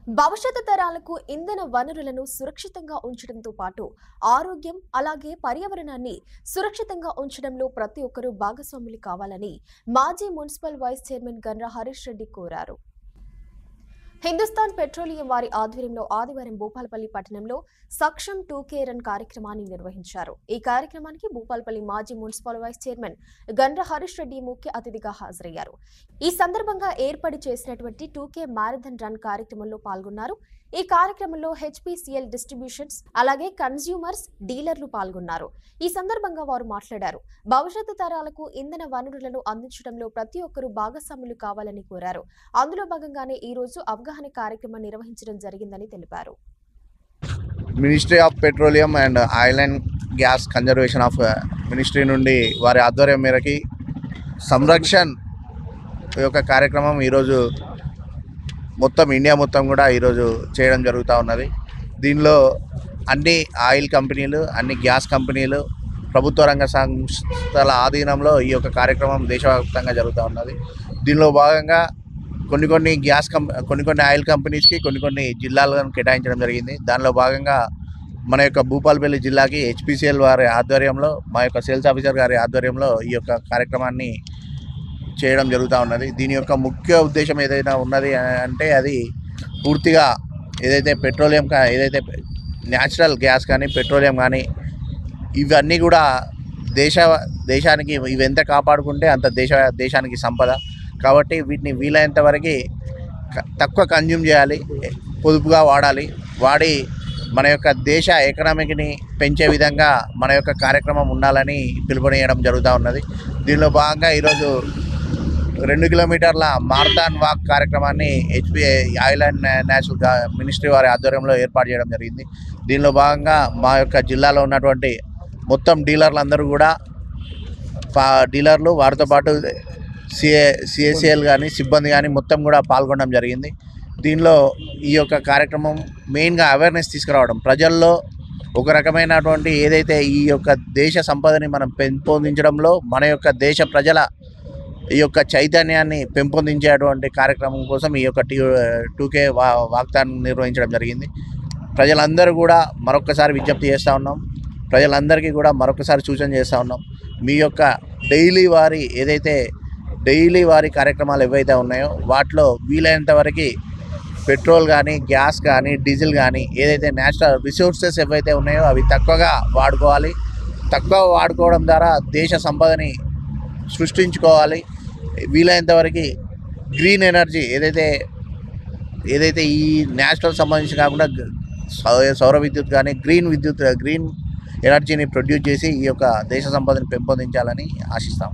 భవిష్యత్తు తరాలకు ఇంధన వనరులను సురక్షితంగా ఉంచడంతో పాటు ఆరోగ్యం అలాగే పర్యావరణాన్ని సురక్షితంగా ఉంచడంలో ప్రతి ఒక్కరూ భాగస్వాములు కావాలని మాజీ municipal vice chairman Gandra Harish Reddy కోరారు. హిందుస్థాన్ పెట్రోలియం వారి ఆధ్వర్యంలో ఆదివారం భూపాలపల్లి పట్టణంలో సక్షం 2K రన్ కార్యక్రమాన్ని నిర్వహించారు. ఈ కార్యక్రమానికి భూపాలపల్లి మాజీ municipal vice chairman Gandra Harish Reddy ముఖ్య అతిథిగా హాజరయ్యారు. ఈ సందర్భంగా ఏర్పాటు చేసినటువంటి 2K మ్యారథాన్ రన్ కార్యక్రమంలో పాల్గొన్నారు. ఈ కార్యక్రమంలో HPCL డిస్ట్రిబ్యూషన్స్ అలాగే కన్స్యూమర్స్ డీలర్లు పాల్గొన్నారు. ఈ సందర్భంగా వారు మాట్లాడారు. భవిష్యత్తు తరాలకు ఇంధన వనరులను అందించడంలో ప్రతి ఒక్కరూ భాగస్వాములు కావాలని కోరారు. అందులో భాగంగానే ఈ రోజు అవగాహన కార్యక్రమం నిర్వహించడం జరిగిందని తెలిపారు. Ministry of petroleum and oil and gas conservation of ministry నుండి వారి ఆధ్వర్యం మేరకి సంరక్షణ్ యొక్క కార్యక్రమం ఈరోజు మొత్తం ఇండియా మొత్తం కూడా ఈరోజు చేయడం జరుగుతూ ఉన్నది. దీనిలో అన్ని ఆయిల్ కంపెనీలు, అన్ని గ్యాస్ కంపెనీలు, ప్రభుత్వ రంగ సంస్థల ఆధీనంలో ఈ యొక్క కార్యక్రమం దేశవ్యాప్తంగా జరుగుతూ ఉన్నది. దీనిలో భాగంగా కొన్ని ఆయిల్ కంపెనీస్కి కొన్ని జిల్లాలను కేటాయించడం జరిగింది. దానిలో భాగంగా మన యొక్క భూపాలపల్లి జిల్లాకి HPCL వారి ఆధ్వర్యంలో, మా యొక్క సేల్స్ ఆఫీసర్ గారి ఆధ్వర్యంలో ఈ యొక్క కార్యక్రమాన్ని చేయడం జరుగుతూ ఉన్నది. దీని యొక్క ముఖ్య ఉద్దేశం ఏదైనా ఉన్నది అంటే అది పూర్తిగా ఏదైతే పెట్రోలియం ఏదైతే న్యాచురల్ గ్యాస్ కానీ పెట్రోలియం కానీ ఇవన్నీ కూడా దేశానికి ఇవి ఎంత కాపాడుకుంటే అంత దేశానికి సంపద. కాబట్టి వీటిని వీలైనంత వరకు తక్కువ కన్జ్యూమ్ చేయాలి, పొదుపుగా వాడి మన యొక్క దేశ ఎకనామీని పెంచే విధంగా మన యొక్క కార్యక్రమం ఉండాలని పిలుపునియడం జరుగుతూ ఉన్నది. దీనిలో భాగంగా ఈరోజు 2 కిలోమీటర్ల మారథాన్ వాక్ కార్యక్రమాన్ని ఆయిల్ అండ్ నేషనల్ మినిస్ట్రీ వారి ఆధ్వర్యంలో ఏర్పాటు చేయడం జరిగింది. దీనిలో భాగంగా మా యొక్క జిల్లాలో ఉన్నటువంటి మొత్తం డీలర్లందరూ కూడా డీలర్లు వారితో పాటు CACL కానీ సిబ్బంది కానీ మొత్తం కూడా పాల్గొనడం జరిగింది. దీనిలో ఈ యొక్క కార్యక్రమం మెయిన్గా అవేర్నెస్ తీసుకురావడం, ప్రజల్లో ఒక రకమైనటువంటి ఏదైతే ఈ యొక్క దేశ సంపదని మనం పెంపొందించడంలో మన యొక్క దేశ ప్రజల ఈ యొక్క చైతన్యాన్ని పెంపొందించేటువంటి కార్యక్రమం కోసం ఈ యొక్క 2K వాగ్దానం నిర్వహించడం జరిగింది. ప్రజలందరూ కూడా మరొకసారి విజ్ఞప్తి చేస్తూ ఉన్నాం, ప్రజలందరికీ కూడా మరొకసారి సూచన చేస్తూ ఉన్నాం. మీ యొక్క డైలీ వారి కార్యక్రమాలు ఏవైతే ఉన్నాయో వాటిలో వీలైనంత వరకు పెట్రోల్ కానీ, గ్యాస్ కానీ, డీజిల్ కానీ ఏదైతే నేచురల్ రిసోర్సెస్ ఏవైతే ఉన్నాయో అవి తక్కువగా వాడుకోవాలి. తక్కువ వాడుకోవడం ద్వారా దేశ సంపదని సృష్టించుకోవాలి. వీలైనంత వరకు గ్రీన్ ఎనర్జీ ఏదైతే ఈ నేచురల్ సంబంధించి కాకుండా సౌర విద్యుత్ కానీ గ్రీన్ ఎనర్జీని ప్రొడ్యూస్ చేసి ఈ యొక్క దేశ సంపదని పెంపొందించాలని ఆశిస్తాం.